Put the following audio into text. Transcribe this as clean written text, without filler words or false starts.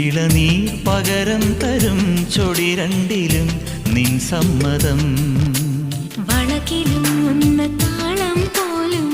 ഇളനീർ പകരം തരും ചൊടി രണ്ടിലും നിൻ സമ്മതം. വളകിലും ഒന്ന് താളം പോലും